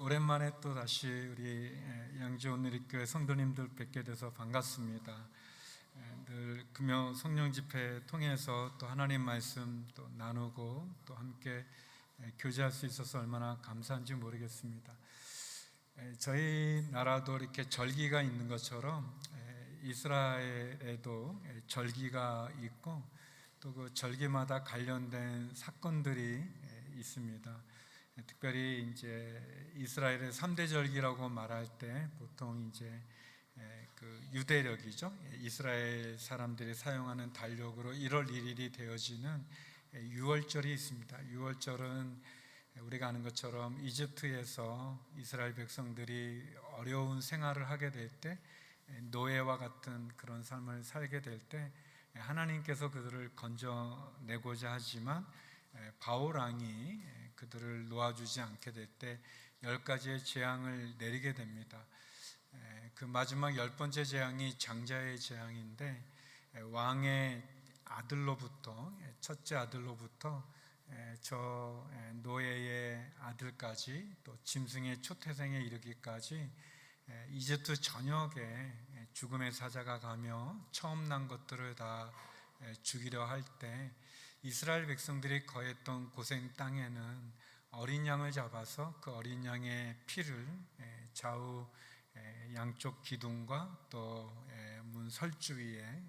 오랜만에 또 다시 우리 양주 온누리교회 성도님들 뵙게 돼서 반갑습니다. 늘 금요 성령 집회 통해서 또 하나님 말씀 또 나누고 또 함께 교제할 수 있어서 얼마나 감사한지 모르겠습니다. 저희 나라도 이렇게 절기가 있는 것처럼 이스라엘에도 절기가 있고 또 그 절기마다 관련된 사건들이 있습니다. 특별히 이제 이스라엘의 3대 절기라고 말할 때 보통 이제 그 유대력이죠. 이스라엘 사람들이 사용하는 달력으로 1월 1일이 되어지는 유월절이 있습니다. 유월절은 우리가 아는 것처럼 이집트에서 이스라엘 백성들이 어려운 생활을 하게 될 때, 노예와 같은 그런 삶을 살게 될 때 하나님께서 그들을 건져내고자 하지만 바울 왕이 그들을 놓아주지 않게 될 때 10가지의 재앙을 내리게 됩니다. 그 마지막 10번째 재앙이 장자의 재앙인데, 왕의 아들로부터, 첫째 아들로부터 저 노예의 아들까지 또 짐승의 초태생에 이르기까지 이집트 전역에 죽음의 사자가 가며 처음 난 것들을 다 죽이려 할 때 이스라엘 백성들이 거했던 고센 땅에는 어린 양을 잡아서 그 어린 양의 피를 좌우 양쪽 기둥과 또 문 설주위에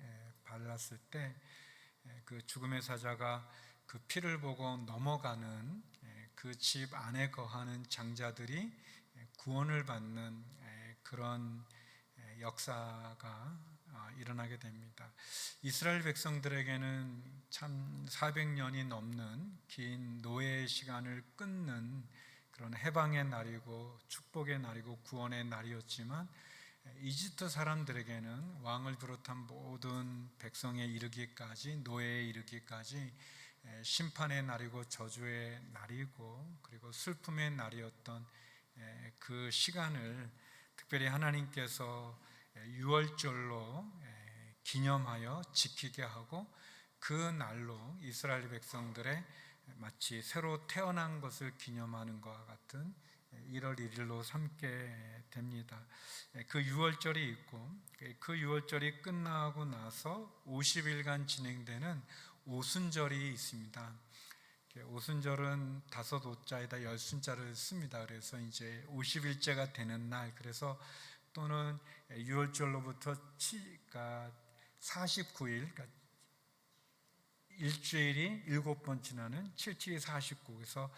발랐을 때 그 죽음의 사자가 그 피를 보고 넘어가는 그 집 안에 거하는 장자들이 구원을 받는 그런 역사가 일어나게 됩니다. 이스라엘 백성들에게는 참 400년이 넘는 긴 노예의 시간을 끊는 그런 해방의 날이고 축복의 날이고 구원의 날이었지만, 이집트 사람들에게는 왕을 비롯한 모든 백성에 이르기까지, 노예에 이르기까지 심판의 날이고 저주의 날이고 그리고 슬픔의 날이었던 그 시간을 특별히 하나님께서 유월절로 기념하여 지키게 하고, 그 날로 이스라엘 백성들의 마치 새로 태어난 것을 기념하는 것과 같은 1월 1일로 삼게 됩니다. 그 유월절이 있고, 그 유월절이 끝나고 나서 50일간 진행되는 오순절이 있습니다. 오순절은 5오자에다 10순자를 씁니다. 그래서 이제 50일째가 되는 날, 그래서 또는 6월절로부터 49일, 그러니까 일주일이 7번 지나는 7, 49, 그래서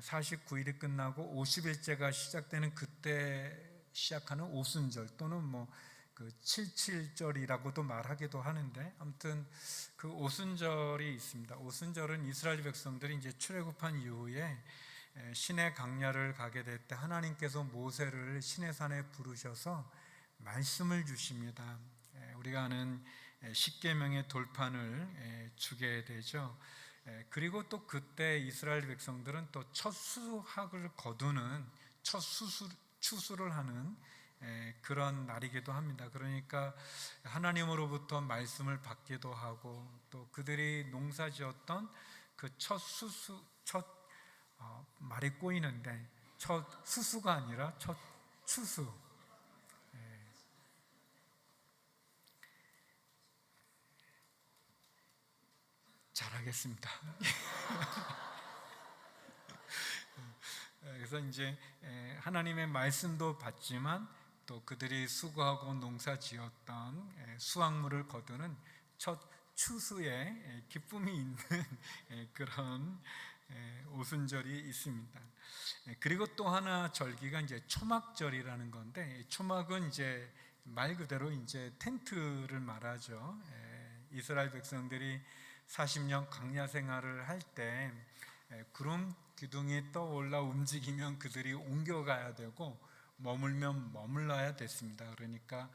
49일이 끝나고 50일째가 시작되는 그때 시작하는 오순절, 또는 그 77절이라고도 말하기도 하는데, 아무튼 그 오순절이 있습니다. 오순절은 이스라엘 백성들이 이제 출애굽한 이후에 시내 광야를 가게 될 때 하나님께서 모세를 시내산에 부르셔서 말씀을 주십니다. 우리가 아는 십계명의 돌판을 주게 되죠. 그리고 또 그때 이스라엘 백성들은 또 첫 수확을 거두는 첫 추수를 하는 그런 날이기도 합니다. 그러니까 하나님으로부터 말씀을 받기도 하고, 또 그들이 농사지었던 그 첫 말이 꼬이는데 첫 수수가 아니라 첫 추수, 잘하겠습니다. 그래서 이제 하나님의 말씀도 받지만 또 그들이 수고하고 농사 지었던 수확물을 거두는 첫 추수의 기쁨이 있는 그런 오순절이 있습니다. 그리고 또 하나 절기가 이제 초막절이라는 건데, 초막은 이제 말 그대로 이제 텐트를 말하죠. 이스라엘 백성들이 40년 광야 생활을 할 때 구름 기둥이 떠올라 움직이면 그들이 옮겨가야 되고 머물면 머물러야 됐습니다. 그러니까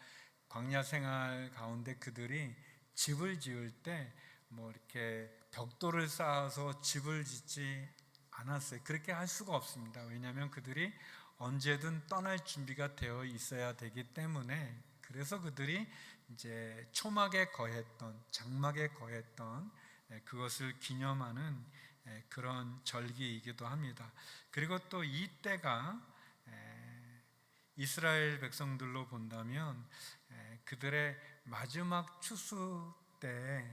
광야 생활 가운데 그들이 집을 지을 때 이렇게 벽돌을 쌓아서 집을 짓지 않았어요. 그렇게 할 수가 없습니다. 왜냐하면 그들이 언제든 떠날 준비가 되어 있어야 되기 때문에. 그래서 그들이 이제 초막에 거했던, 장막에 거했던 그것을 기념하는 그런 절기이기도 합니다. 그리고 또 이때가 이스라엘 백성들로 본다면 그들의 마지막 추수 때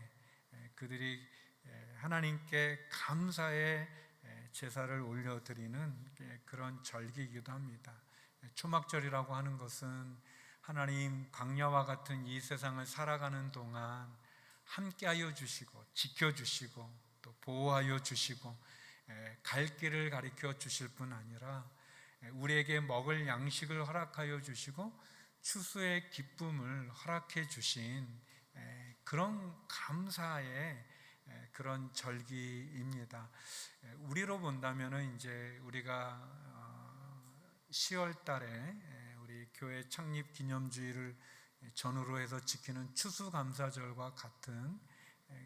그들이 하나님께 감사의 제사를 올려드리는 그런 절기이기도 합니다. 초막절이라고 하는 것은 하나님 광야와 같은 이 세상을 살아가는 동안 함께하여 주시고 지켜주시고 또 보호하여 주시고 갈 길을 가르쳐 주실 뿐 아니라 우리에게 먹을 양식을 허락하여 주시고 추수의 기쁨을 허락해 주신 그런 감사의 그런 절기입니다. 우리로 본다면은 이제 우리가 10월 달에 우리 교회 창립 기념주일을 전후로 해서 지키는 추수감사절과 같은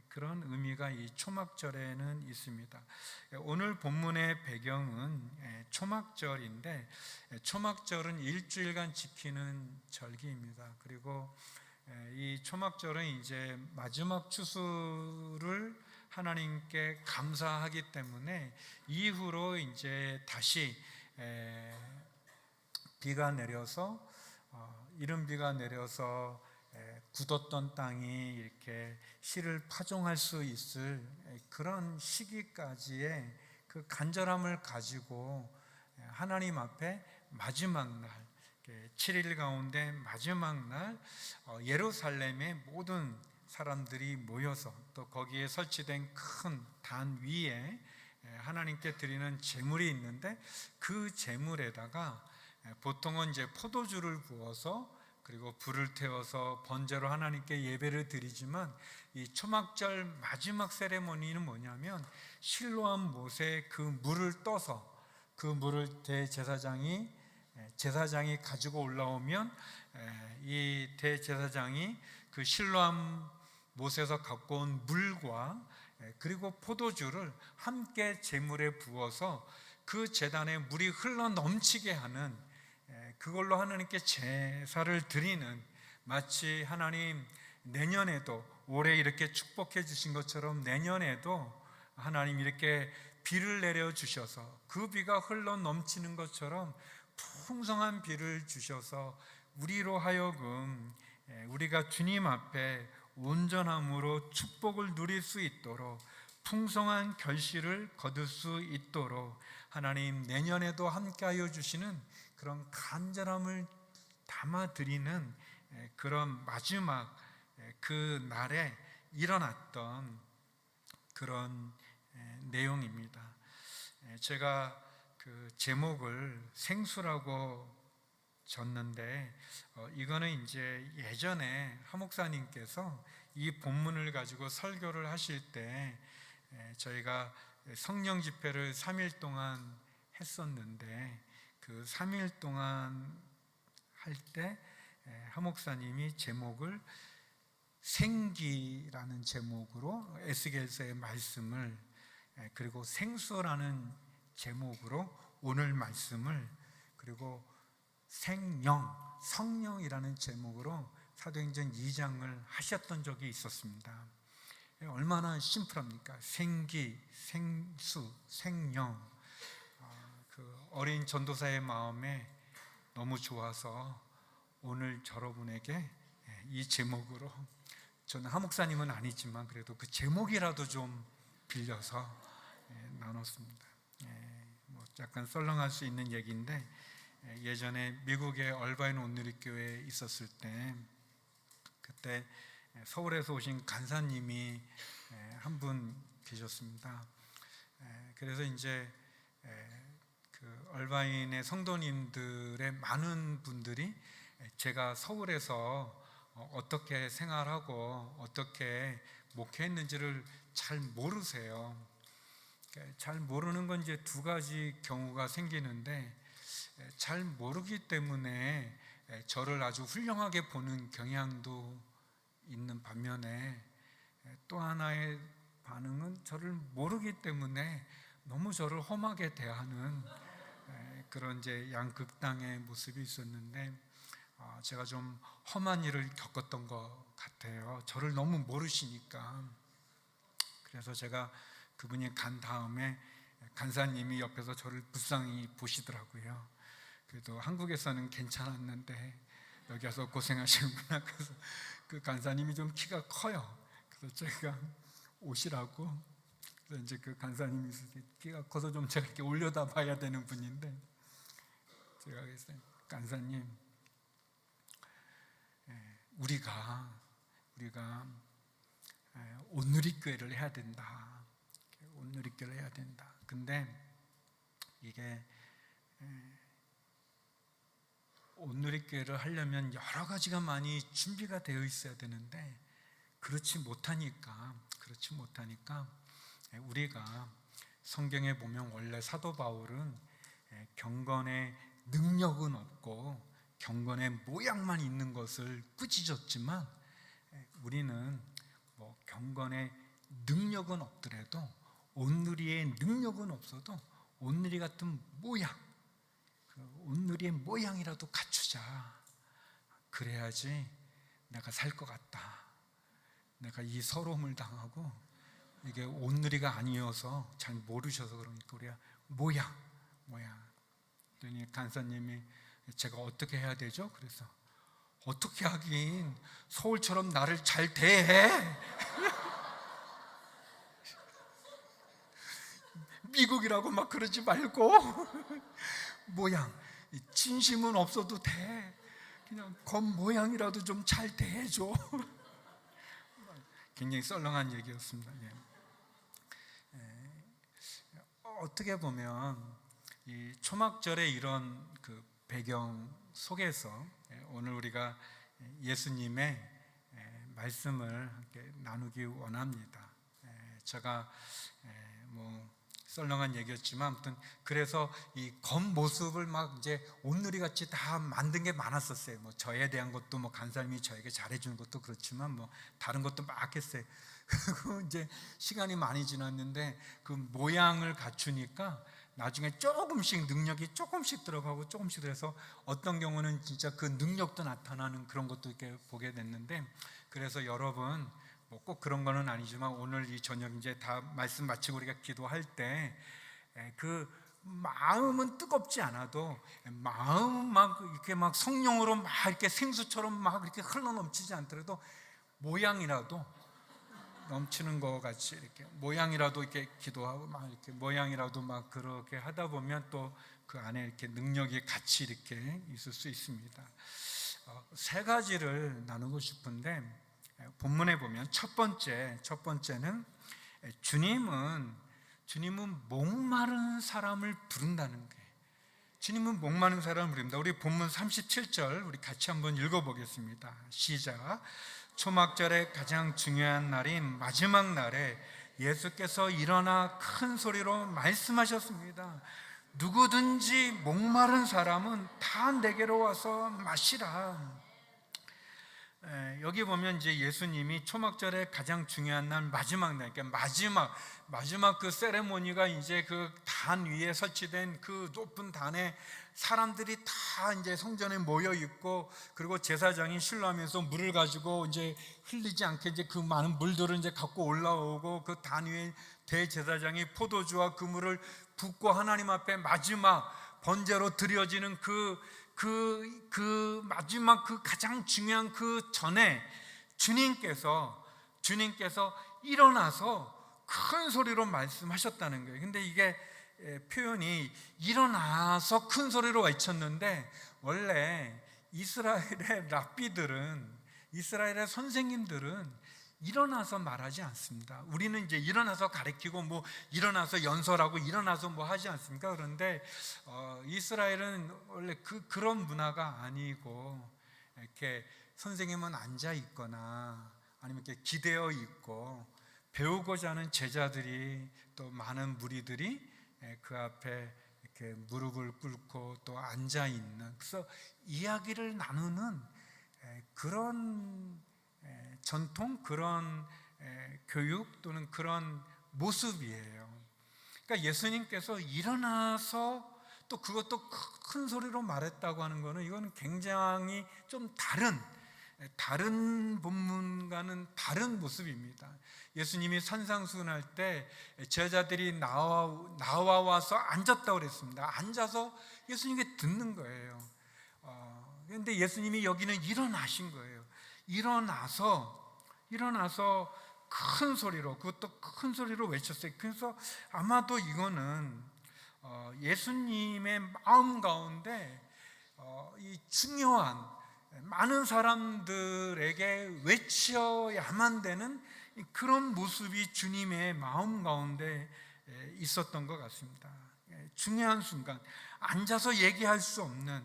그런 의미가 이 초막절에는 있습니다. 오늘 본문의 배경은 초막절인데 초막절은 일주일간 지키는 절기입니다. 그리고 이 초막절은 이제 마지막 추수를 하나님께 감사하기 때문에 이후로 이제 다시 비가 내려서 이른 비가 내려서 굳었던 땅이 이렇게 씨를 파종할 수 있을 그런 시기까지의 그 간절함을 가지고 하나님 앞에 마지막 날 7일 가운데 마지막 날 예루살렘의 모든 사람들이 모여서 또 거기에 설치된 큰 단 위에 하나님께 드리는 제물이 있는데 그 제물에다가 보통은 이제 포도주를 부어서 그리고 불을 태워서 번제로 하나님께 예배를 드리지만 이 초막절 마지막 세레모니는 뭐냐면 실로암 못에 그 물을 떠서 그 물을 대제사장이 가지고 올라오면 이 대제사장이 그 실로암 못에서 갖고 온 물과 그리고 포도주를 함께 제물에 부어서 그 제단에 물이 흘러 넘치게 하는 그걸로 하나님께 제사를 드리는, 마치 하나님 내년에도 올해 이렇게 축복해 주신 것처럼 내년에도 하나님 이렇게 비를 내려 주셔서 그 비가 흘러 넘치는 것처럼 풍성한 비를 주셔서 우리로 하여금 우리가 주님 앞에 온전함으로 축복을 누릴 수 있도록 풍성한 결실을 거둘 수 있도록 하나님 내년에도 함께하여 주시는 그런 간절함을 담아드리는 그런 마지막 그 날에 일어났던 그런 내용입니다. 제가 그 제목을 생수라고 졌는데 이거는 이제 예전에 하 목사님께서 이 본문을 가지고 설교를 하실 때 저희가 성령 집회를 3일 동안 했었는데 그 3일 동안 할 때 하 목사님이 제목을 생기라는 제목으로 에스겔서의 말씀을 그리고 생수라는 제목으로 오늘 말씀을 그리고 생영, 성령이라는 제목으로 사도행전 2장을 하셨던 적이 있었습니다. 얼마나 심플합니까? 생기, 생수, 생영. 그 어린 전도사의 마음에 너무 좋아서 오늘 여러분에게 이 제목으로, 저는 하 목사님은 아니지만 그래도 그 제목이라도 좀 빌려서 나눴습니다. 뭐 약간 썰렁할 수 있는 얘기인데 예전에 미국의 얼바인 온누리교회에 있었을 때 그때 서울에서 오신 간사님이 한 분 계셨습니다. 그래서 이제 그 얼바인의 성도님들의 많은 분들이 제가 서울에서 어떻게 생활하고 어떻게 목회했는지를 잘 모르세요. 잘 모르는 건 이제 두 가지 경우가 생기는데 잘 모르기 때문에 저를 아주 훌륭하게 보는 경향도 있는 반면에 또 하나의 반응은 저를 모르기 때문에 너무 저를 험하게 대하는 그런 이제 양극당의 모습이 있었는데 제가 좀 험한 일을 겪었던 것 같아요. 저를 너무 모르시니까. 그래서 제가 그분이 간 다음에 간사님이 옆에서 저를 불쌍히 보시더라고요. 그래도 한국에서는 괜찮았는데 여기 와서 고생하시는구나. 그래서 그 간사님이 좀 키가 커요. 그래서 제가 오시라고, 그래서 이제 그 간사님이 키가 커서 좀 제가 이렇게 올려다 봐야 되는 분인데, 제가 그랬어요. 간사님, 우리가 온누리교회를 해야 된다. 온누리교회를 해야 된다. 근데 이게 온누리교회를 하려면 여러 가지가 많이 준비가 되어 있어야 되는데 그렇지 못하니까 우리가 성경에 보면 원래 사도 바울은 경건의 능력은 없고 경건의 모양만 있는 것을 꾸짖었지만, 우리는 뭐 경건의 능력은 없더라도 온누리의 능력은 없어도 온누리 같은 모양, 온누리의 모양이라도 갖추자. 그래야지 내가 살 것 같다. 내가 이 서러움을 당하고 이게 온누리가 아니어서 잘 모르셔서 그러니까 우리가 모양. 그러니 간사님이 제가 어떻게 해야 되죠? 그래서 어떻게 하긴, 서울처럼 나를 잘 대해. 미국이라고 막 그러지 말고 모양, 진심은 없어도 돼. 그냥 겉모양이라도 좀 잘 대해줘. 굉장히 썰렁한 얘기였습니다. 어떻게 보면 이 초막절의 이런 그 배경 속에서 오늘 우리가 예수님의 말씀을 함께 나누기 원합니다. 제가 뭐 썰렁한 얘기였지만 아무튼 그래서 이 겉모습을 막 이제 온누리 같이 다 만든 게 많았었어요. 뭐 저에 대한 것도 뭐 간사님이 저에게 잘해주는 것도 그렇지만 뭐 다른 것도 막 했어요. 그리고 이제 시간이 많이 지났는데 그 모양을 갖추니까 나중에 조금씩 능력이 조금씩 들어가고 조금씩 들어서 어떤 경우는 진짜 그 능력도 나타나는 그런 것도 이렇게 보게 됐는데, 그래서 여러분 뭐 꼭 그런 거는 아니지만 오늘 이 저녁 이제 다 말씀 마치고 우리가 기도할 때 그 마음은 뜨겁지 않아도 마음은 막 이렇게 막 성령으로 막 이렇게 생수처럼 막 이렇게 흘러넘치지 않더라도 모양이라도 넘치는 것 같이 이렇게 모양이라도 이렇게 기도하고 막 이렇게 모양이라도 막 그렇게 하다 보면 또 그 안에 이렇게 능력이 같이 이렇게 있을 수 있습니다. 세 가지를 나누고 싶은데, 본문에 보면 첫 번째는 주님은 목마른 사람을 부른다는 거예요. 주님은 목마른 사람을 부릅니다. 우리 본문 37절 우리 같이 한번 읽어보겠습니다. 시작. 초막절의 가장 중요한 날인 마지막 날에 예수께서 일어나 큰 소리로 말씀하셨습니다. 누구든지 목마른 사람은 다 내게로 와서 마시라. 여기 보면 이제 예수님이 초막절의 가장 중요한 날 마지막 날, 그러니까 마지막 그 세레모니가 이제 그 단 위에 설치된 그 높은 단에 사람들이 다 이제 성전에 모여 있고, 그리고 제사장이 신라하면서 물을 가지고 이제 흘리지 않게 이제 그 많은 물들을 이제 갖고 올라오고, 그 단 위에 대제사장이 포도주와 그 물을 붓고 하나님 앞에 마지막 번제로 드려지는 그 마지막 그 가장 중요한 그 전에 주님께서 일어나서 큰 소리로 말씀하셨다는 거예요. 근데 이게 표현이 일어나서 큰 소리로 외쳤는데, 원래 이스라엘의 랍비들은, 이스라엘의 선생님들은 일어나서 말하지 않습니다. 우리는 이제 일어나서 가르치고 뭐 일어나서 연설하고 일어나서 뭐 하지 않습니까? 그런데 이스라엘은 원래 그런 문화가 아니고, 이렇게 선생님은 앉아 있거나 아니면 이렇게 기대어 있고 배우고자 하는 제자들이 또 많은 무리들이 그 앞에 이렇게 무릎을 꿇고 또 앉아 있는, 그래서 이야기를 나누는 그런 전통, 그런 교육 또는 그런 모습이에요. 그러니까 예수님께서 일어나서 또 그것도 큰 소리로 말했다고 하는 것은, 이거는 굉장히 좀 다른 다른 본문과는 다른 모습입니다. 예수님이 산상수훈할 때 제자들이 나와서 앉았다고 그랬습니다. 앉아서 예수님께 듣는 거예요. 그런데 예수님이 여기는 일어나신 거예요. 일어나서 큰 소리로, 그것도 큰 소리로 외쳤어요. 그래서 아마도 이거는 예수님의 마음 가운데 이 중요한, 많은 사람들에게 외쳐야만 되는 그런 모습이 주님의 마음 가운데 있었던 것 같습니다. 중요한 순간, 앉아서 얘기할 수 없는,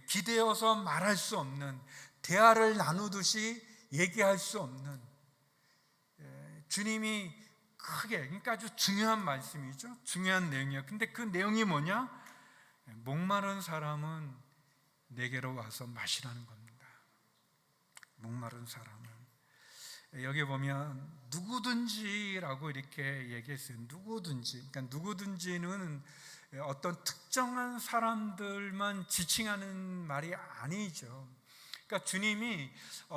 기대어서 말할 수 없는, 대화를 나누듯이 얘기할 수 없는, 주님이 크게, 그러니까 아주 중요한 말씀이죠. 중요한 내용이에요. 근데 그 내용이 뭐냐? 목마른 사람은 내게로 와서 마시라는 겁니다. 목마른 사람은, 여기 보면 누구든지라고 이렇게 얘기했어요. 누구든지. 그러니까 누구든지는 어떤 특정한 사람들만 지칭하는 말이 아니죠. 그러니까 주님이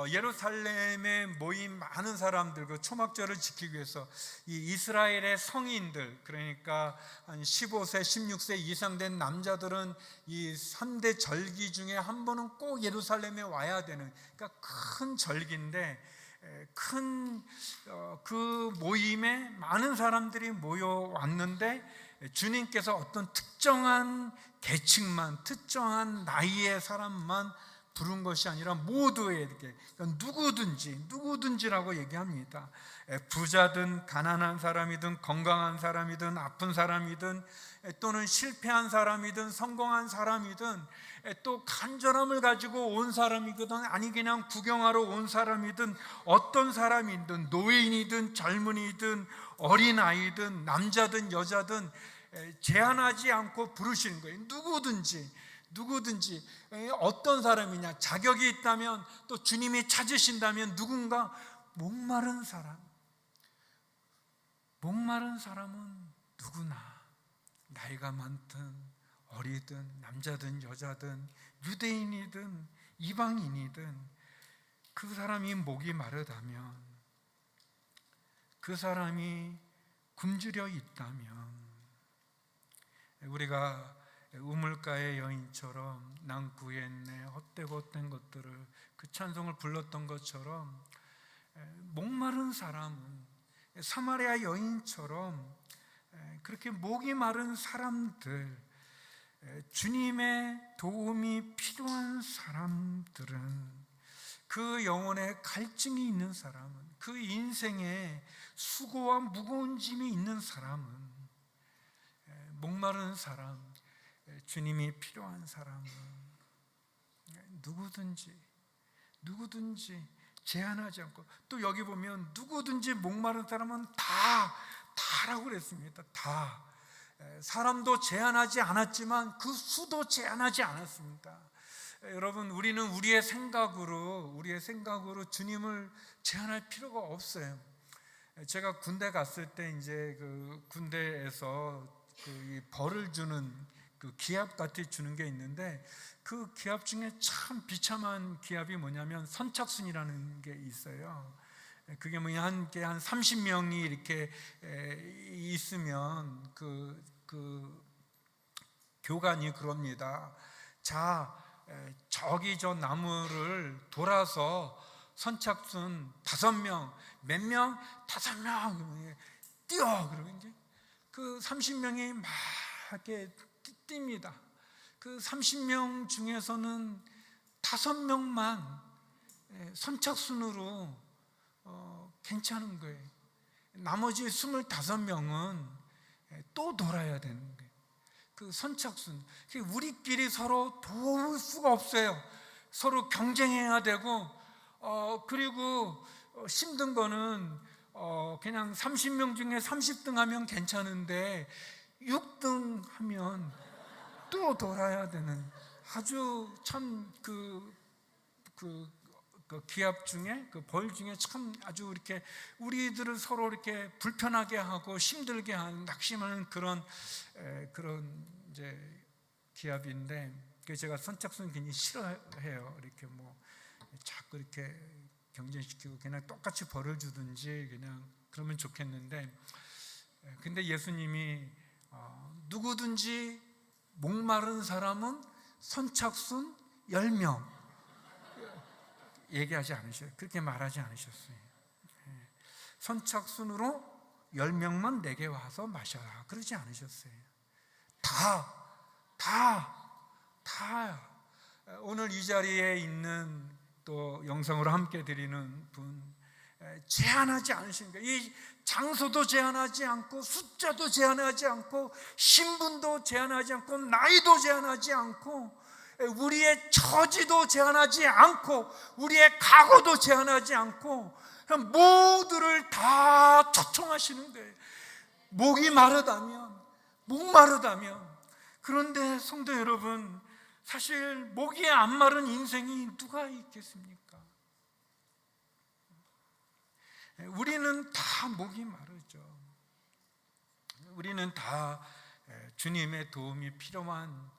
예루살렘에 모인 많은 사람들, 그 초막절을 지키기 위해서 이 이스라엘의 성인들, 그러니까 한 15세, 16세 이상 된 남자들은 이 3대 절기 중에 한 번은 꼭 예루살렘에 와야 되는, 그러니까 큰 절기인데, 그 모임에 많은 사람들이 모여왔는데 주님께서 어떤 특정한 계층만, 특정한 나이의 사람만 부른 것이 아니라 모두에게, 그러니까 누구든지라고 얘기합니다. 부자든 가난한 사람이든 건강한 사람이든 아픈 사람이든 또는 실패한 사람이든 성공한 사람이든 또 간절함을 가지고 온 사람이든 아니 그냥 구경하러 온 사람이든 어떤 사람이든 노인이든 젊은이든 어린아이든 남자든 여자든 제한하지 않고 부르시는 거예요. 누구든지 어떤 사람이냐, 자격이 있다면, 또 주님이 찾으신다면 누군가 목마른 사람은 누구나, 나이가 많든 어리든 남자든 여자든 유대인이든 이방인이든 그 사람이 목이 마르다면, 그 사람이 굶주려 있다면, 우리가 우물가의 여인처럼 난 구했네 헛되고 헛된 것들을, 그 찬송을 불렀던 것처럼 목마른 사람은 사마리아 여인처럼 그렇게 목이 마른 사람들, 주님의 도움이 필요한 사람들은, 그 영혼에 갈증이 있는 사람은, 그 인생에 수고와 무거운 짐이 있는 사람은, 목마른 사람, 주님이 필요한 사람은 누구든지 제한하지 않고, 또 여기 보면 누구든지 목마른 사람은 다라고 그랬습니다. 다. 사람도 제한하지 않았지만 그 수도 제한하지 않았습니다. 여러분, 우리는 우리의 생각으로 주님을 제한할 필요가 없어요. 제가 군대 갔을 때 이제 그 군대에서 이 벌을 주는 그 기합 같이 주는 게 있는데, 그 기합 중에 참 비참한 기합이 뭐냐면 선착순이라는 게 있어요. 그게 뭐냐, 한 30명이 이렇게 있으면 그 교관이 그럽니다. 자, 저기 저 나무를 돌아서 선착순 5명, 몇 명? 5명 뛰어. 그러면 이제 그 30명이 막 이렇게 뜁니다. 그 30명 중에서는 5명만 선착순으로 괜찮은 거예요. 나머지 25명은 또 돌아야 되는 거예요. 그 선착순, 우리끼리 서로 도울 수가 없어요. 서로 경쟁해야 되고, 그리고 힘든 거는 그냥 30명 중에 30등 하면 괜찮은데 6등 하면 또 돌아야 되는, 아주 참 그 기합 중에, 그 벌 중에 참 아주 이렇게 우리들을 서로 이렇게 불편하게 하고 힘들게 하는, 낙심하는 그런 이제 기합인데, 제가 선착순 굉장히 싫어해요. 이렇게 자꾸 이렇게 경쟁시키고 그냥 똑같이 벌을 주든지 그냥 그러면 좋겠는데, 근데 예수님이 누구든지 목마른 사람은 선착순 10명 얘기하지 않으셨어요. 그렇게 말하지 않으셨어요. 선착순으로 10명만 내게 와서 마셔라 그러지 않으셨어요. 다 오늘 이 자리에 있는 또 영상으로 함께 드리는 분 제한하지 않으십니까? 이 장소도 제한하지 않고 숫자도 제한하지 않고 신분도 제한하지 않고 나이도 제한하지 않고 우리의 처지도 제한하지 않고 우리의 각오도 제한하지 않고 모두를 다 초청하시는 거예요. 목이 마르다면, 목마르다면. 그런데 성도 여러분, 사실 목이 안 마른 인생이 누가 있겠습니까? 우리는 다 목이 마르죠. 우리는 다 주님의 도움이 필요한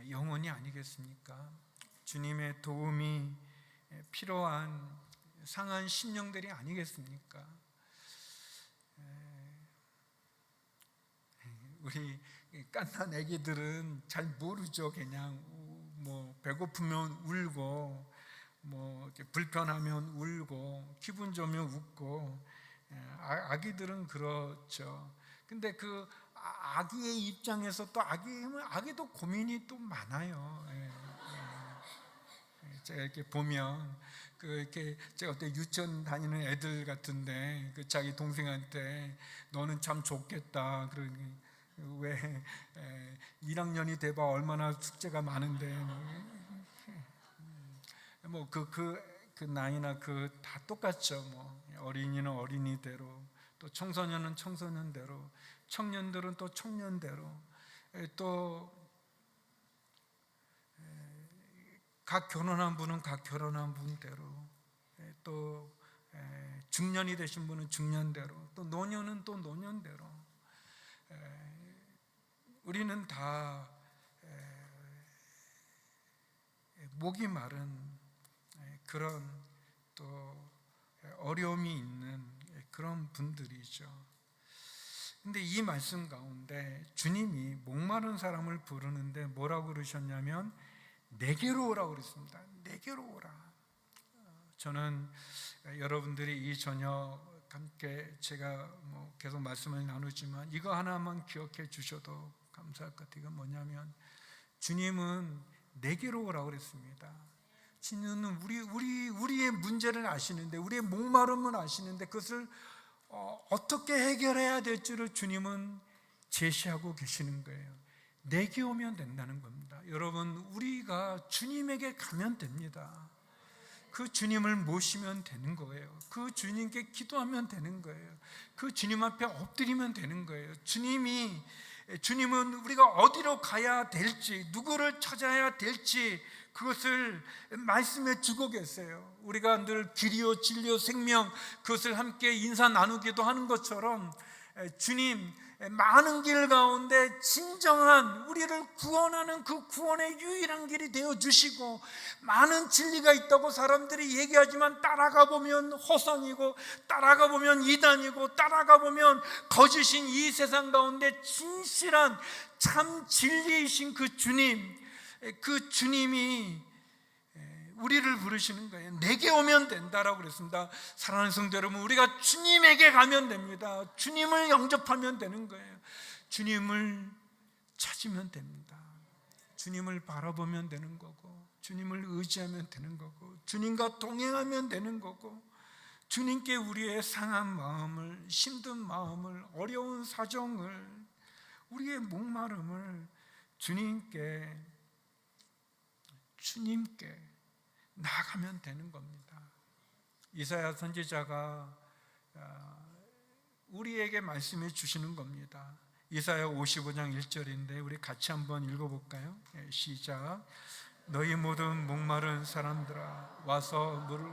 영혼이 아니겠습니까? 주님의 도움이 필요한 상한 심령들이 아니겠습니까? 우리 깐난 애기들은 잘 모르죠. 그냥 뭐 배고프면 울고, 뭐 불편하면 울고, 기분 좋으면 웃고, 아기들은 그렇죠. 근데 그 아기의 입장에서 또 아기도 고민이 또 많아요. 제가 이렇게 보면 이렇게 제가 어때 유치원 다니는 애들 같은데 그 자기 동생한테 너는 참 좋겠다. 그러니 왜 1학년이 돼봐 얼마나 숙제가 많은데 뭐 그 나이나 다 똑같죠. 뭐 어린이는 어린이대로, 또 청소년은 청소년대로, 청년들은 또 청년대로, 또 각 결혼한 분은 각 결혼한 분대로, 또 중년이 되신 분은 중년대로, 또 노년은 또 노년대로, 우리는 다 목이 마른 그런 또 어려움이 있는 그런 분들이죠. 근데 이 말씀 가운데 주님이 목마른 사람을 부르는데 뭐라고 그러셨냐면 내게로 오라고 그랬습니다. 내게로 오라. 저는 여러분들이 이 저녁 함께 제가 뭐 계속 말씀을 나누지만 이거 하나만 기억해 주셔도 감사할 것 같아요. 이건 뭐냐면 주님은 내게로 오라고 그랬습니다. 주님은 우리의 문제를 아시는데, 우리의 목마름을 아시는데 그것을 어떻게 해결해야 될지를 주님은 제시하고 계시는 거예요. 내게 오면 된다는 겁니다. 여러분, 우리가 주님에게 가면 됩니다. 그 주님을 모시면 되는 거예요. 그 주님께 기도하면 되는 거예요. 그 주님 앞에 엎드리면 되는 거예요. 주님은 우리가 어디로 가야 될지, 누구를 찾아야 될지 그것을 말씀해 주고 계세요. 우리가 늘 길이요 진리요 생명 그것을 함께 인사 나누기도 하는 것처럼 주님 많은 길 가운데 진정한 우리를 구원하는 그 구원의 유일한 길이 되어주시고, 많은 진리가 있다고 사람들이 얘기하지만 따라가 보면 허상이고 따라가 보면 이단이고 따라가 보면 거짓인 이 세상 가운데 진실한 참 진리이신 그 주님이 우리를 부르시는 거예요. 내게 오면 된다라고 그랬습니다. 사랑하는 성도 여러분, 우리가 주님에게 가면 됩니다. 주님을 영접하면 되는 거예요. 주님을 찾으면 됩니다. 주님을 바라보면 되는 거고, 주님을 의지하면 되는 거고, 주님과 동행하면 되는 거고, 주님께 우리의 상한 마음을, 힘든 마음을, 어려운 사정을, 우리의 목마름을 주님께 나가면 되는 겁니다. 이사야 선지자가 우리에게 말씀해 주시는 겁니다. 이사야 55장 1절인데 우리 같이 한번 읽어볼까요? 시작. 너희 모든 목마른 사람들아 와서 물을,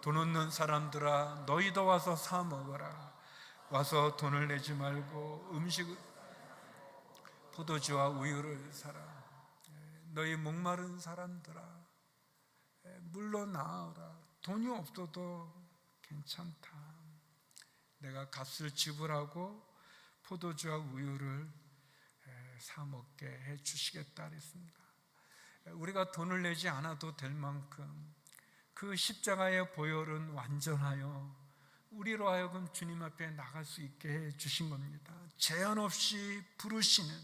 돈 없는 사람들아 너희도 와서 사 먹어라. 와서 돈을 내지 말고 포도주와 우유를 사라. 너희 목마른 사람들아, 물러나어라. 돈이 없어도 괜찮다. 내가 값을 지불하고 포도주와 우유를 사 먹게 해 주시겠다 그랬습니다. 우리가 돈을 내지 않아도 될 만큼 그 십자가의 보혈은 완전하여 우리로 하여금 주님 앞에 나갈 수 있게 해 주신 겁니다. 제한 없이 부르시는,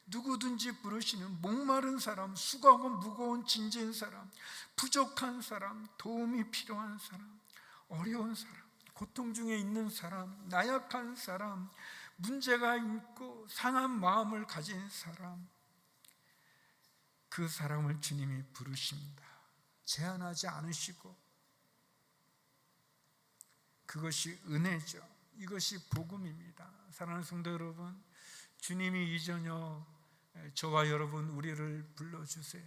누구든지 부르시는 목마른 사람, 수고하고 무거운 짐진 사람, 부족한 사람, 도움이 필요한 사람, 어려운 사람, 고통 중에 있는 사람, 나약한 사람, 문제가 있고 상한 마음을 가진 사람, 그 사람을 주님이 부르십니다. 제한하지 않으시고, 그것이 은혜죠. 이것이 복음입니다. 사랑하는 성도 여러분, 주님이 이 저녁 저와 여러분 우리를 불러주세요.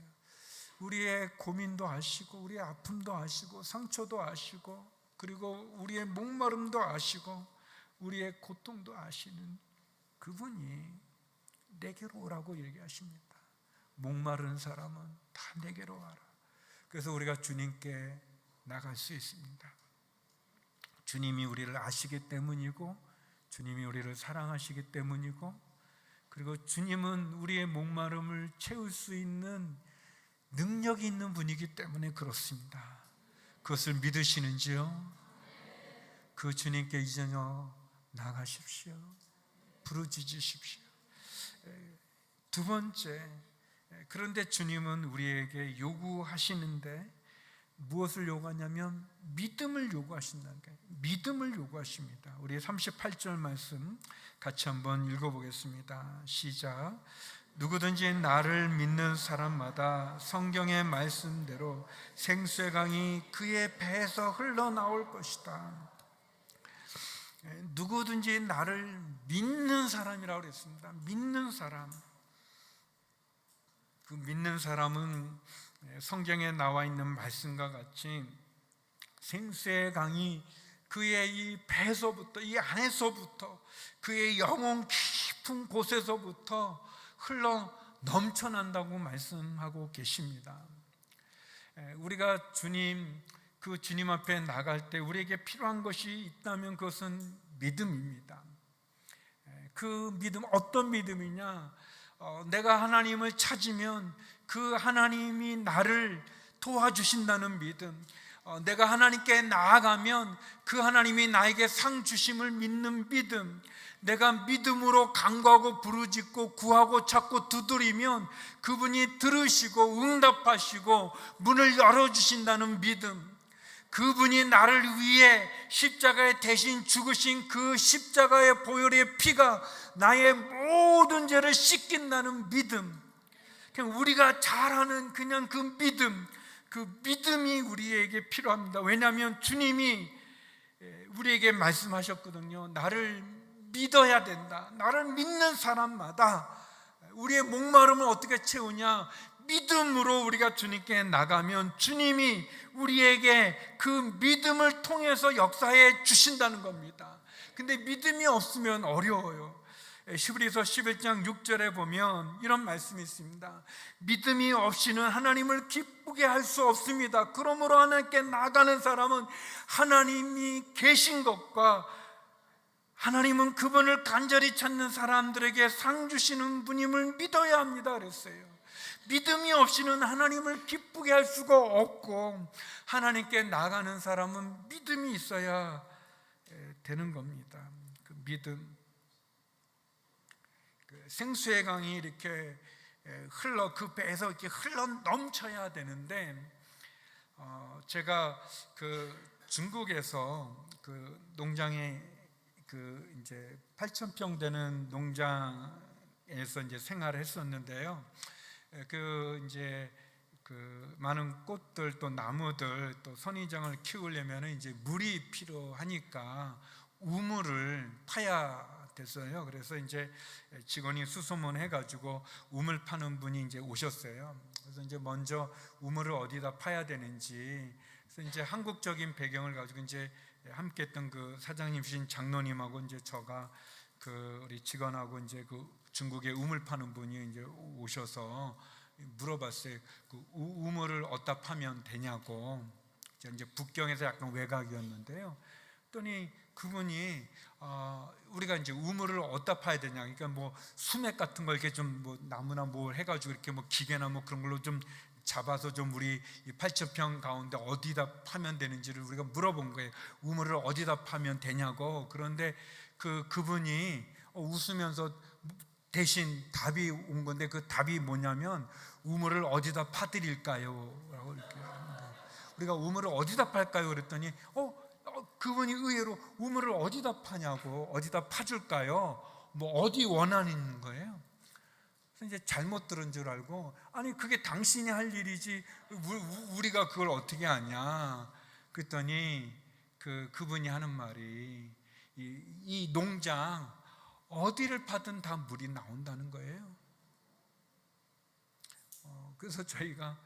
우리의 고민도 아시고, 우리의 아픔도 아시고, 상처도 아시고, 그리고 우리의 목마름도 아시고, 우리의 고통도 아시는 그분이 내게로 오라고 얘기하십니다. 목마른 사람은 다 내게로 와라. 그래서 우리가 주님께 나갈 수 있습니다. 주님이 우리를 아시기 때문이고, 주님이 우리를 사랑하시기 때문이고, 그리고 주님은 우리의 목마름을 채울 수 있는 능력이 있는 분이기 때문에 그렇습니다. 그것을 믿으시는지요? 그 주님께 이 저녁 나가십시오. 부르짖으십시오. 두 번째, 그런데 주님은 우리에게 요구하시는데 무엇을 요구하냐면 믿음을 요구하신다는 거예요. 믿음을 요구하십니다. 우리 38절 말씀 같이 한번 읽어보겠습니다. 시작. 누구든지 나를 믿는 사람마다 성경의 말씀대로 생수의 강이 그의 배에서 흘러나올 것이다. 누구든지 나를 믿는 사람이라고 그랬습니다. 믿는 사람. 그 믿는 사람은 성경에 나와 있는 말씀과 같이 생수의 강이 그의 이 배에서부터, 이 안에서부터, 그의 영혼 깊은 곳에서부터 흘러 넘쳐난다고 말씀하고 계십니다. 우리가 그 주님 앞에 나갈 때 우리에게 필요한 것이 있다면 그것은 믿음입니다. 그 믿음, 어떤 믿음이냐? 내가 하나님을 찾으면 그 하나님이 나를 도와주신다는 믿음, 내가 하나님께 나아가면 그 하나님이 나에게 상 주심을 믿는 믿음, 내가 믿음으로 간구하고 부르짖고 구하고 찾고 두드리면 그분이 들으시고 응답하시고 문을 열어주신다는 믿음, 그분이 나를 위해 십자가에 대신 죽으신 그 십자가의 보혈의 피가 나의 모든 죄를 씻긴다는 믿음, 그냥 우리가 잘 아는 그냥 그 믿음이 우리에게 필요합니다. 왜냐하면 주님이 우리에게 말씀하셨거든요. 나를 믿어야 된다. 나를 믿는 사람마다 우리의 목마름을 어떻게 채우냐? 믿음으로 우리가 주님께 나가면 주님이 우리에게 그 믿음을 통해서 역사해 주신다는 겁니다. 근데 믿음이 없으면 어려워요. 히브리서 11장 6절에 보면 이런 말씀이 있습니다. 믿음이 없이는 하나님을 기쁘게 할 수 없습니다. 그러므로 하나님께 나가는 사람은 하나님이 계신 것과 하나님은 그분을 간절히 찾는 사람들에게 상 주시는 분임을 믿어야 합니다 그랬어요. 믿음이 없이는 하나님을 기쁘게 할 수가 없고, 하나님께 나가는 사람은 믿음이 있어야 되는 겁니다. 그 믿음, 생수의 강이 이렇게 그 배에서 이렇게 흘러 넘쳐야 되는데, 제가 그 중국에서 그 농장에 이제 8,000평 되는 농장에서 이제 생활을 했었는데요. 이제 많은 꽃들 또 나무들 또 선인장을 키우려면 이제 물이 필요하니까 우물을 파야 됐어요. 그래서 이제 직원이 수소문 해가지고 우물 파는 분이 이제 오셨어요. 그래서 이제 먼저 우물을 어디다 파야 되는지, 그래서 이제 한국적인 배경을 가지고 이제 함께했던 그 사장님이신 장로님하고 이제 저가 우리 직원하고 이제 그 중국의 우물 파는 분이 이제 오셔서 물어봤어요. 그 우물을 어디다 파면 되냐고. 이제 북경에서 약간 외곽이었는데요. 그랬더니 그분이 우리가 이제 우물을 어디다 파야 되냐. 그러니까 뭐 수맥 같은 걸 이렇게 좀 뭐 나무나 뭘 해가지고 이렇게 뭐 기계나 뭐 그런 걸로 좀 잡아서 좀 우리 8,000평 가운데 어디다 파면 되는지를 우리가 물어본 거예요. 우물을 어디다 파면 되냐고. 그런데 그분이 웃으면서 대신 답이 온 건데, 그 답이 뭐냐면 우물을 어디다 파드릴까요? 라고 이렇게 우리가 우물을 어디다 팔까요? 그랬더니 그분이 의외로 우물을 어디다 파냐고, 어디다 파줄까요? 뭐 어디 원하는 거예요? 그래서 이제 잘못 들은 줄 알고, 아니 그게 당신이 할 일이지 우리가 그걸 어떻게 아냐. 그랬더니 그분이 하는 말이 이 농장 어디를 파든 다 물이 나온다는 거예요. 그래서 저희가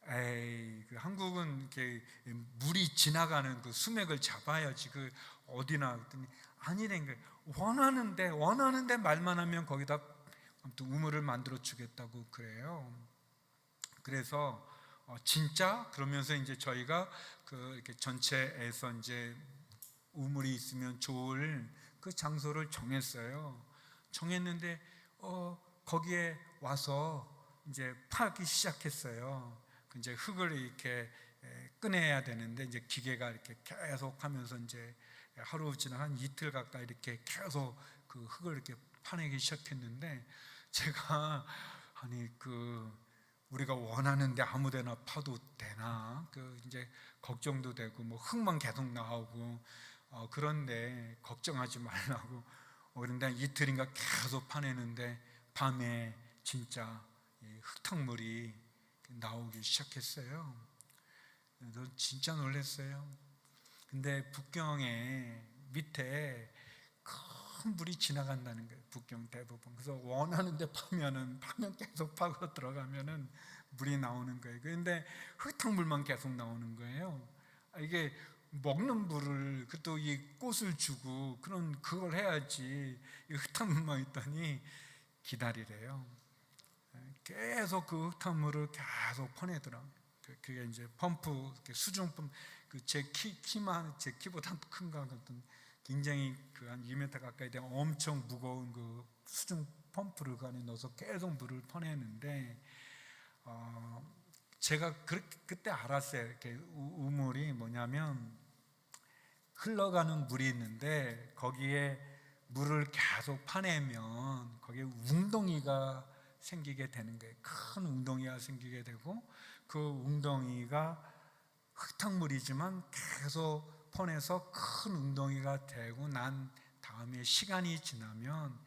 그 한국은 이렇게 물이 지나가는 그 수맥을 잡아야지 그 어디나. 그랬더니 아니란 거예요. 원하는데 말만 하면 거기다 아무튼 우물을 만들어 주겠다고 그래요. 그래서 진짜 그러면서 이제 저희가 이렇게 전체에서 이제 우물이 있으면 좋을 그 장소를 정했는데 거기에 와서 이제 파기 시작했어요. 이제 흙을 이렇게 꺼내야 되는데 이제 기계가 이렇게 계속 하면서 이제 하루 지나 한 이틀 가까이 이렇게 계속 그 흙을 이렇게 파내기 시작했는데, 제가 아니 우리가 원하는데 아무데나 파도 되나 이제 걱정도 되고 뭐 흙만 계속 나오고 그런데 걱정하지 말라고. 그런데 이틀인가 계속 파내는데 밤에 진짜 흙탕물이 나오기 시작했어요. 진짜 놀랐어요. 근데 북경에 밑에 큰 물이 지나간다는 거예요. 북경 대부분. 그래서 원하는데 파면 계속 파고 들어가면은 물이 나오는 거예요. 그런데 흙탕물만 계속 나오는 거예요. 이게 먹는 물을, 또 이 꽃을 주고 그걸 해야지 이 흙탕물만 있더니 기다리래요. 계속 그 흙탕물을 계속 퍼내더라고요. 그게 이제 펌프, 수중 펌프, 제 키보다 큰 거 같은 굉장히 한 2m 가까이 된 엄청 무거운 그 수중 펌프를 그 안에 넣어서 계속 물을 퍼내는데, 제가 그때 알았어요. 이렇게 우물이 뭐냐면 흘러가는 물이 있는데 거기에 물을 계속 파내면 거기에 웅덩이가 생기게 되는 거예요. 큰 웅덩이가 생기게 되고, 그 웅덩이가 흙탕물이지만 계속 퍼내서 큰 웅덩이가 되고 난 다음에 시간이 지나면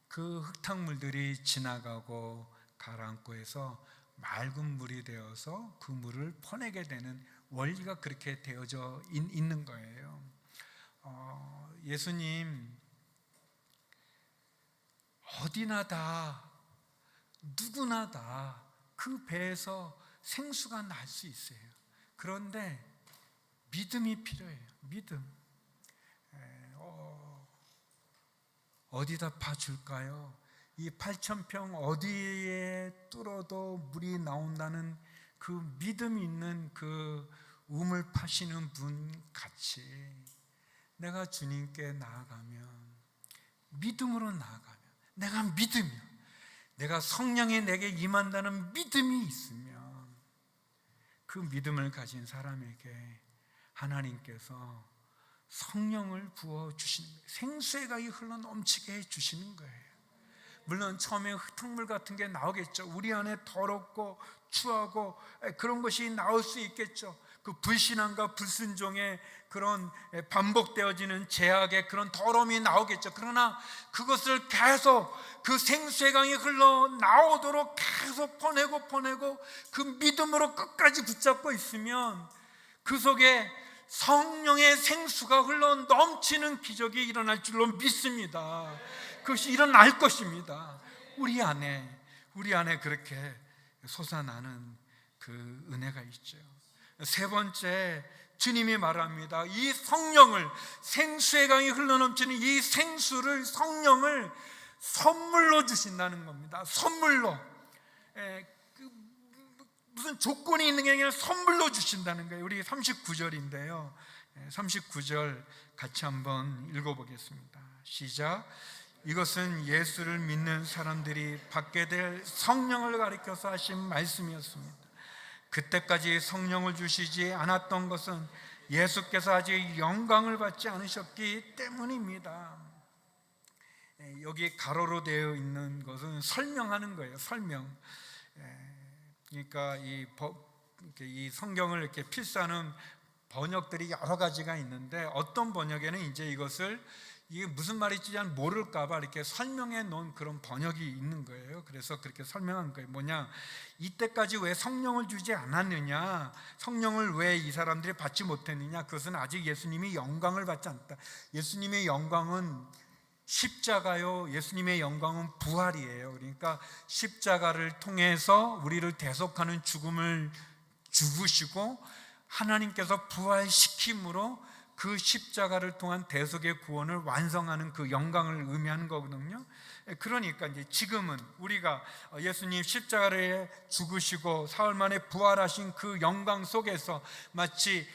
그 흙탕물들이 지나가고 가라앉고 해서 맑은 물이 되어서 그 물을 퍼내게 되는 원리가 그렇게 되어져 있는 거예요. 예수님 어디나 다, 누구나 다 그 배에서 생수가 날 수 있어요. 그런데 믿음이 필요해요. 믿음. 어디다 파줄까요? 이 8,000평 어디에 뚫어도 물이 나온다는 그 믿음이 있는 그 우물 파시는 분 같이 내가 주님께 나아가면, 믿음으로 나아가면, 내가 믿으면, 내가 성령이 내게 임한다는 믿음이 있으면 그 믿음을 가진 사람에게 하나님께서 성령을 부어주시는 거예요. 생수의 강이 흘러 넘치게 해주시는 거예요. 물론 처음에 흙탕물 같은 게 나오겠죠. 우리 안에 더럽고 추하고 그런 것이 나올 수 있겠죠. 그 불신앙과 불순종의 그런 반복되어지는 죄악의 그런 더러움이 나오겠죠. 그러나 그것을 계속 그 생수의 강이 흘러나오도록 계속 퍼내고 그 믿음으로 끝까지 붙잡고 있으면 그 속에 성령의 생수가 흘러 넘치는 기적이 일어날 줄로 믿습니다. 그것이 일어날 것입니다. 우리 안에 그렇게 솟아나는 그 은혜가 있죠. 세 번째, 주님이 말합니다. 이 성령을, 생수의 강이 흘러넘치는 이 생수를, 성령을 선물로 주신다는 겁니다. 선물로. 무슨 조건이 있는 게 아니라 선물로 주신다는 거예요. 우리 39절인데요. 39절 같이 한번 읽어보겠습니다. 시작. 이것은 예수를 믿는 사람들이 받게 될 성령을 가리켜서 하신 말씀이었습니다. 그때까지 성령을 주시지 않았던 것은 예수께서 아직 영광을 받지 않으셨기 때문입니다. 여기 가로로 되어 있는 것은 설명하는 거예요. 설명. 그러니까 이 성경을 이렇게 필사하는 번역들이 여러 가지가 있는데, 어떤 번역에는 이제 이게 무슨 말인지 잘 모를까봐 이렇게 설명해 놓은 그런 번역이 있는 거예요. 그래서 그렇게 설명한 거예요. 뭐냐, 이때까지 왜 성령을 주지 않았느냐, 성령을 왜 이 사람들이 받지 못했느냐, 그것은 아직 예수님이 영광을 받지 않았다. 예수님의 영광은 십자가요, 예수님의 영광은 부활이에요. 그러니까 십자가를 통해서 우리를 대속하는 죽음을 죽으시고 하나님께서 부활시킴으로 그 십자가를 통한 대속의 구원을 완성하는 그 영광을 의미하는 거거든요. 그러니까 이제 지금은 우리가 예수님 십자가에 죽으시고 사흘 만에 부활하신 그 영광 속에서 마치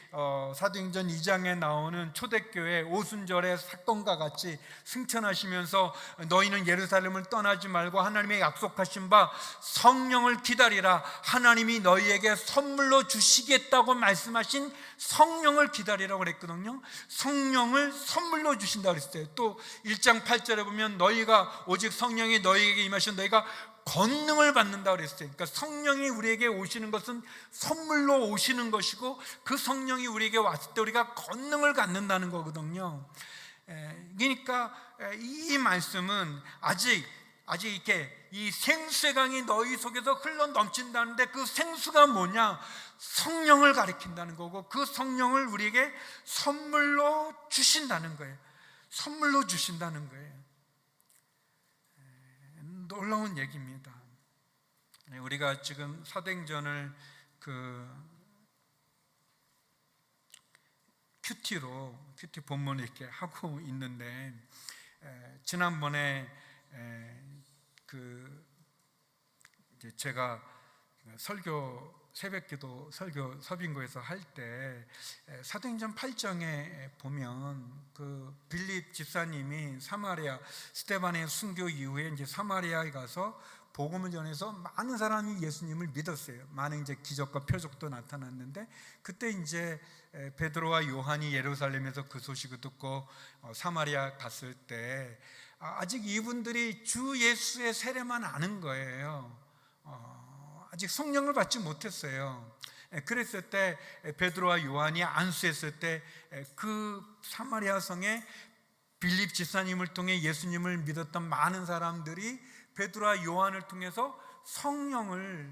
사도행전 2장에 나오는 초대교회 오순절의 사건과 같이 승천하시면서 너희는 예루살렘을 떠나지 말고 하나님의 약속하신 바 성령을 기다리라, 하나님이 너희에게 선물로 주시겠다고 말씀하신 성령을 기다리라고 그랬거든요. 성령을 선물로 주신다고 그랬어요. 또 1장 8절에 보면 너희가 오직 성령이 너희에게 임하시면 너희가 권능을 받는다고 그랬어요. 그러니까 성령이 우리에게 오시는 것은 선물로 오시는 것이고, 그 성령이 우리에게 왔을 때 우리가 권능을 갖는다는 거거든요. 그러니까 이 말씀은 아직 이렇게 이 생수의 강이 너희 속에서 흘러 넘친다는데, 그 생수가 뭐냐? 성령을 가리킨다는 거고, 그 성령을 우리에게 선물로 주신다는 거예요. 선물로 주신다는 거예요. 놀라운 얘기입니다. 우리가 지금 사도행전을 큐티 본문을 이렇게 하고 있는데, 지난번에 이제 제가 새벽기도 설교 서빙고에서 할 때 사도행전 8장에 보면 그 빌립 집사님이 스데반의 순교 이후에 이제 사마리아에 가서 복음을 전해서 많은 사람이 예수님을 믿었어요. 많은 이제 기적과 표적도 나타났는데, 그때 이제 베드로와 요한이 예루살렘에서 그 소식을 듣고 사마리아 갔을 때 아직 이분들이 주 예수의 세례만 아는 거예요. 아직 성령을 받지 못했어요. 그랬을 때 베드로와 요한이 안수했을 때 그 사마리아 성에 빌립 집사님을 통해 예수님을 믿었던 많은 사람들이 베드로와 요한을 통해서 성령을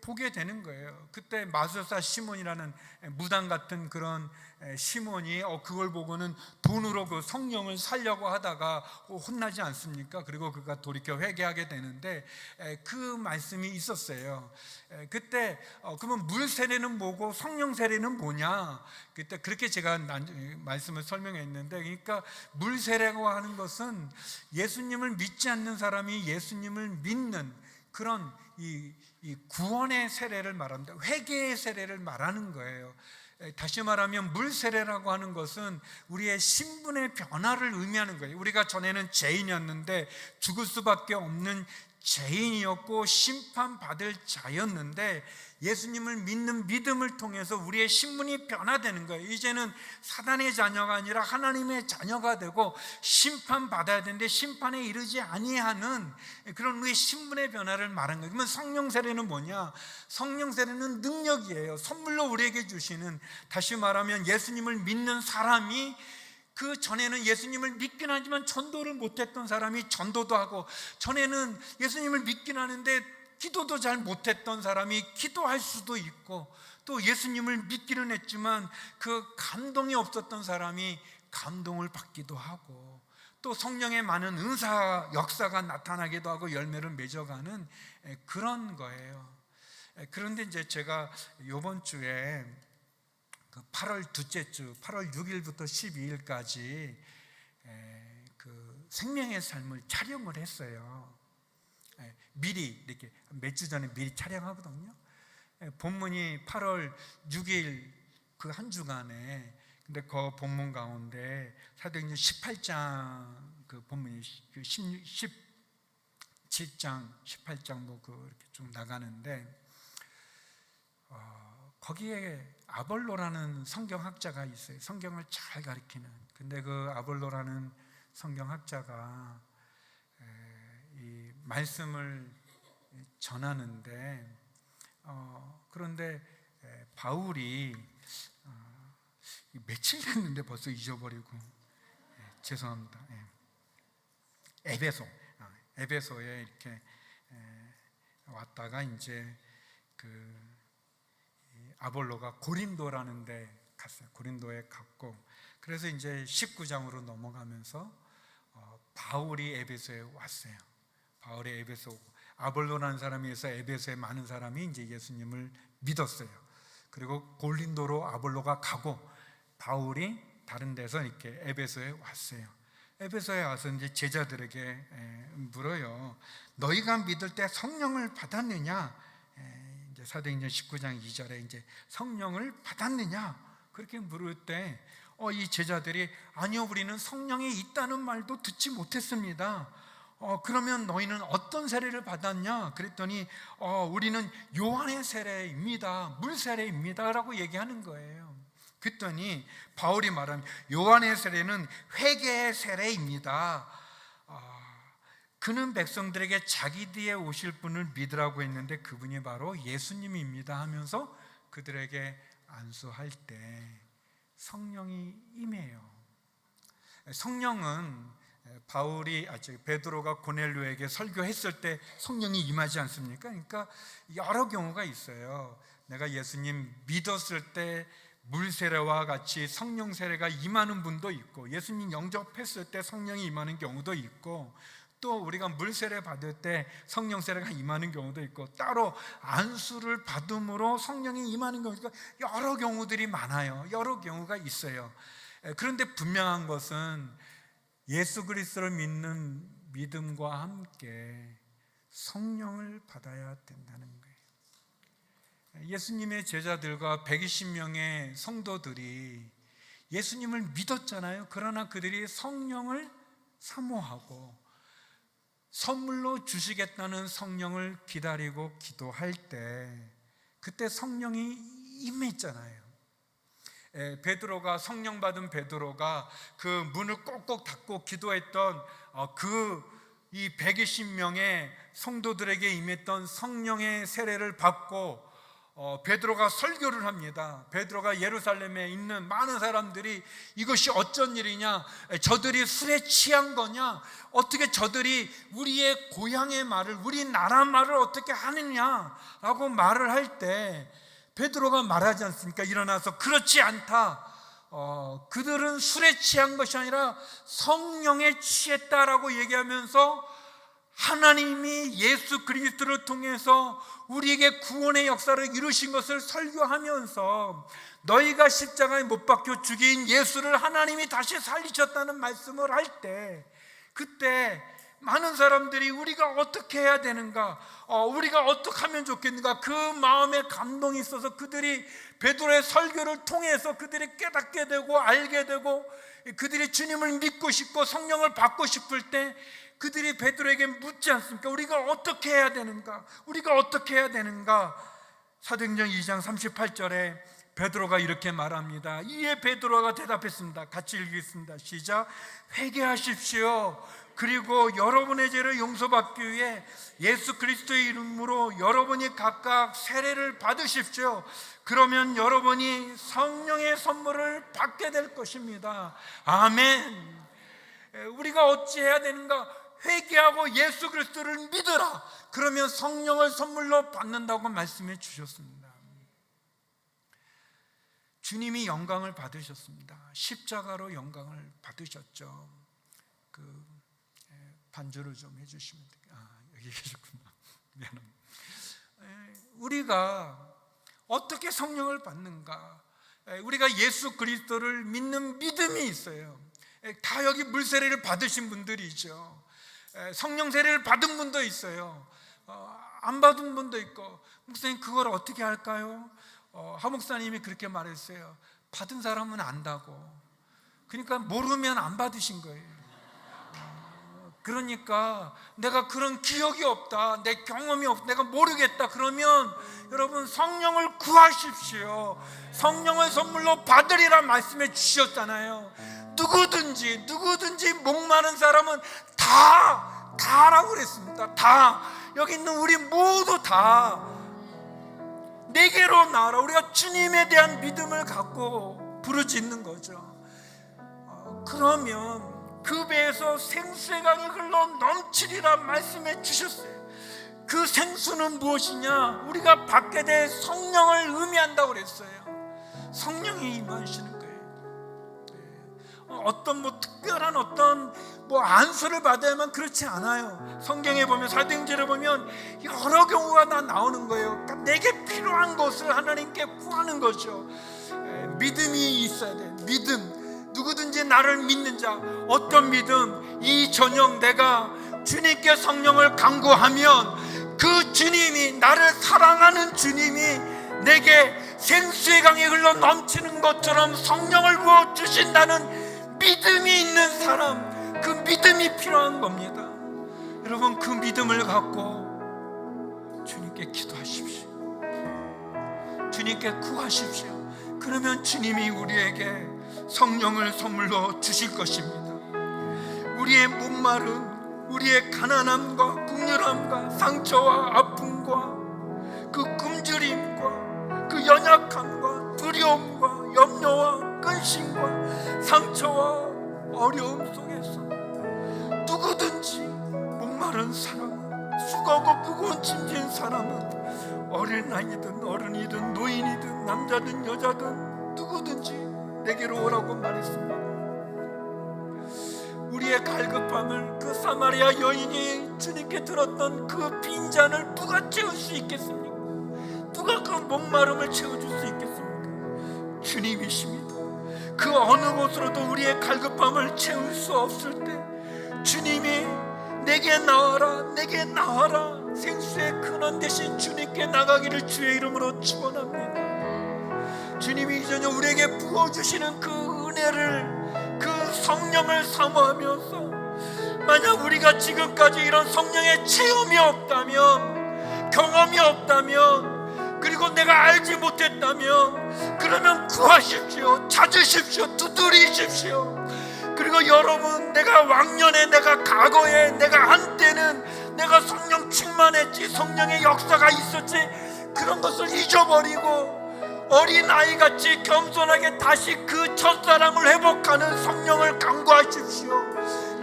보게 되는 거예요. 그때 마술사 시몬이라는 무당 같은 그런 시몬이 그걸 보고는 돈으로 그 성령을 살려고 하다가 혼나지 않습니까? 그리고 그가 돌이켜 회개하게 되는데, 그 말씀이 있었어요. 그때 그러면 물 세례는 뭐고 성령 세례는 뭐냐? 그때 그렇게 제가 말씀을 설명했는데, 그러니까 물 세례라고 하는 것은 예수님을 믿지 않는 사람이 예수님을 믿는 그런 이 구원의 세례를 말합니다. 회개의 세례를 말하는 거예요. 다시 말하면 물 세례라고 하는 것은 우리의 신분의 변화를 의미하는 거예요. 우리가 전에는 죄인이었는데 죽을 수밖에 없는 죄인이었고 심판받을 자였는데, 예수님을 믿는 믿음을 통해서 우리의 신분이 변화되는 거예요. 이제는 사단의 자녀가 아니라 하나님의 자녀가 되고 심판받아야 되는데 심판에 이르지 아니하는 그런 우리의 신분의 변화를 말한 거예요. 그러면 성령 세례는 뭐냐? 성령 세례는 능력이에요. 선물로 우리에게 주시는, 다시 말하면 예수님을 믿는 사람이, 그 전에는 예수님을 믿긴 하지만 전도를 못했던 사람이 전도도 하고, 전에는 예수님을 믿긴 하는데 기도도 잘 못했던 사람이 기도할 수도 있고, 또 예수님을 믿기는 했지만 그 감동이 없었던 사람이 감동을 받기도 하고, 또 성령의 많은 은사 역사가 나타나기도 하고 열매를 맺어가는 그런 거예요. 그런데 이제 제가 이번 주에 8월 둘째 주 8월 6일부터 12일까지 그 생명의 삶을 촬영을 했어요. 미리 이렇게 몇 주 전에 미리 촬영하거든요. 본문이 8월 6일 그 한 주간에, 근데 그 본문 가운데 사도행전 18장 그 본문이 17장, 18장 뭐 이렇게 쭉 나가는데, 거기에 아볼로라는 성경학자가 있어요. 성경을 잘 가르치는. 근데 그 아볼로라는 성경학자가 이 말씀을 전하는데, 그런데 바울이 며칠 됐는데 벌써 잊어버리고, 죄송합니다. 에베소에 이렇게 왔다가 이제 그 아볼로가 고린도라는 데 갔어요. 고린도에 갔고, 그래서 이제 19장으로 넘어가면서 바울이 에베소에 왔어요. 바울이 에베소 오고, 아볼로라는 사람이 있어 에베소에 많은 사람이 이제 예수님을 믿었어요. 그리고 고린도로 아볼로가 가고, 바울이 다른 데서 이렇게 에베소에 왔어요. 에베소에 와서 이제 제자들에게 물어요. 너희가 믿을 때 성령을 받았느냐? 이제 사도행전 19장 2절에 이제 성령을 받았느냐? 그렇게 물을 때 이 제자들이 아니요, 우리는 성령이 있다는 말도 듣지 못했습니다. 그러면 너희는 어떤 세례를 받았냐? 그랬더니 우리는 요한의 세례입니다. 물 세례입니다. 라고 얘기하는 거예요. 그랬더니 바울이 말하는 요한의 세례는 회개의 세례입니다. 그는 백성들에게 자기 뒤에 오실 분을 믿으라고 했는데 그분이 바로 예수님입니다 하면서 그들에게 안수할 때 성령이 임해요. 성령은 베드로가 고넬료에게 설교했을 때 성령이 임하지 않습니까? 그러니까 여러 경우가 있어요. 내가 예수님 믿었을 때 물세례와 같이 성령 세례가 임하는 분도 있고, 예수님 영접했을 때 성령이 임하는 경우도 있고, 또 우리가 물세례 받을 때 성령 세례가 임하는 경우도 있고, 따로 안수를 받음으로 성령이 임하는 경우가 여러 경우들이 많아요. 여러 경우가 있어요. 그런데 분명한 것은 예수 그리스도를 믿는 믿음과 함께 성령을 받아야 된다는 거예요. 예수님의 제자들과 120명의 성도들이 예수님을 믿었잖아요. 그러나 그들이 성령을 사모하고 선물로 주시겠다는 성령을 기다리고 기도할 때 그때 성령이 임했잖아요. 베드로가, 성령 받은 베드로가 그 문을 꼭꼭 닫고 기도했던 이 120명의 성도들에게 임했던 성령의 세례를 받고 베드로가 설교를 합니다. 베드로가 예루살렘에 있는 많은 사람들이 이것이 어쩐 일이냐, 저들이 술에 취한 거냐, 어떻게 저들이 우리의 고향의 말을, 우리 나라 말을 어떻게 하느냐라고 말을 할 때 베드로가 말하지 않습니까? 일어나서 그렇지 않다, 그들은 술에 취한 것이 아니라 성령에 취했다라고 얘기하면서 하나님이 예수 그리스도를 통해서 우리에게 구원의 역사를 이루신 것을 설교하면서 너희가 십자가에 못 박혀 죽인 예수를 하나님이 다시 살리셨다는 말씀을 할 때, 그때 많은 사람들이 우리가 어떻게 해야 되는가, 우리가 어떻게 하면 좋겠는가, 그 마음에 감동이 있어서 그들이 베드로의 설교를 통해서 그들이 깨닫게 되고 알게 되고, 그들이 주님을 믿고 싶고 성령을 받고 싶을 때 그들이 베드로에게 묻지 않습니까? 우리가 어떻게 해야 되는가? 우리가 어떻게 해야 되는가? 사도행전 2장 38절에 베드로가 이렇게 말합니다. 이에 베드로가 대답했습니다. 같이 읽겠습니다. 시작. 회개하십시오. 그리고 여러분의 죄를 용서받기 위해 예수 그리스도의 이름으로 여러분이 각각 세례를 받으십시오. 그러면 여러분이 성령의 선물을 받게 될 것입니다. 아멘. 우리가 어찌해야 되는가? 회개하고 예수 그리스도를 믿으라. 그러면 성령을 선물로 받는다고 말씀해 주셨습니다. 주님이 영광을 받으셨습니다. 십자가로 영광을 받으셨죠. 반주를 좀 해주시면 돼요. 여기 계셨구나. 미안합니다. 우리가 어떻게 성령을 받는가? 우리가 예수 그리스도를 믿는 믿음이 있어요. 다 여기 물세례를 받으신 분들이죠. 성령 세례를 받은 분도 있어요. 안 받은 분도 있고, 목사님 그걸 어떻게 할까요? 하 목사님이 그렇게 말했어요. 받은 사람은 안다고. 그러니까 모르면 안 받으신 거예요. 그러니까 내가 그런 기억이 없다, 내 경험이 없다, 내가 모르겠다, 그러면 여러분 성령을 구하십시오. 성령의 선물로 받으리라 말씀해 주셨잖아요. 누구든지 목마른 사람은 다라고 그랬습니다. 다, 여기 있는 우리 모두 다 내게로 나와라. 우리가 주님에 대한 믿음을 갖고 부르짖는 거죠. 그러면 그 배에서 생수의 강이 흘러 넘치리라 말씀해 주셨어요. 그 생수는 무엇이냐? 우리가 받게 될 성령을 의미한다고 그랬어요. 성령이 임하시는 거예요. 어떤 특별한 안수를 받아야만 그렇지 않아요. 성경에 보면, 사도행전에 보면 여러 경우가 다 나오는 거예요. 그러니까 내게 필요한 것을 하나님께 구하는 거죠. 믿음이 있어야 돼. 믿음. 누구든지 나를 믿는 자. 어떤 믿음? 이 저녁 내가 주님께 성령을 간구하면 그 주님이, 나를 사랑하는 주님이 내게 생수의 강이 흘러 넘치는 것처럼 성령을 부어주신다는 믿음이 있는 사람, 그 믿음이 필요한 겁니다. 여러분, 그 믿음을 갖고 주님께 기도하십시오. 주님께 구하십시오. 그러면 주님이 우리에게 성령을 선물로 주실 것입니다. 우리의 목마름, 우리의 가난함과 국률함과 상처와 아픔과 그 굶주림과 그 연약함과 두려움과 염려와 근심과 상처와 어려움 속에서 누구든지 목마른 사람은, 수고하고 무거운 짐진 사람은, 어린 나이든 어른이든 노인이든 남자든 여자든 누구든지 내게로 오라고 말했습니다. 우리의 갈급함을, 그 사마리아 여인이 주님께 들었던 그 빈잔을 누가 채울 수 있겠습니까? 누가 그 목마름을 채워줄 수 있겠습니까? 주님이십니다. 그 어느 곳으로도 우리의 갈급함을 채울 수 없을 때 주님이 내게 나와라, 내게 나와라, 생수의 근원 대신 주님께 나가기를 주의 이름으로 축원합니다. 주님이 이 저녁 우리에게 부어주시는 그 은혜를, 그 성령을 사모하면서, 만약 우리가 지금까지 이런 성령의 체험이 없다면, 경험이 없다면, 그리고 내가 알지 못했다면, 그러면 구하십시오. 찾으십시오. 두드리십시오. 그리고 여러분, 내가 왕년에, 내가 과거에, 내가 한때는 내가 성령 충만했지, 성령의 역사가 있었지, 그런 것을 잊어버리고 어린아이같이 겸손하게 다시 그 첫사랑을 회복하는 성령을 간구하십시오.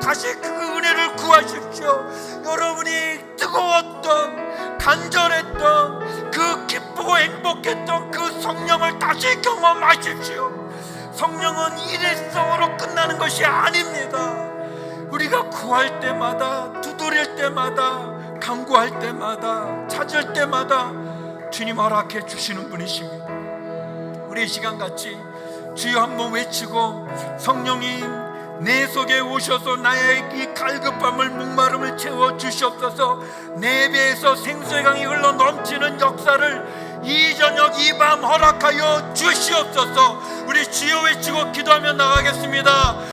다시 그 은혜를 구하십시오. 여러분이 뜨거웠던, 간절했던, 그 기쁘고 행복했던 그 성령을 다시 경험하십시오. 성령은 일회성으로 끝나는 것이 아닙니다. 우리가 구할 때마다, 두드릴 때마다, 간구할 때마다, 찾을 때마다 주님 허락해 주시는 분이십니다. 우리 이 시간같이 주여 한번 외치고, 성령님 내 속에 오셔서 나의 이 갈급함을, 목마름을 채워주시옵소서. 내 배에서 생수의 강이 흘러 넘치는 역사를 이 저녁 이 밤 허락하여 주시옵소서. 우리 주여 외치고 기도하며 나가겠습니다.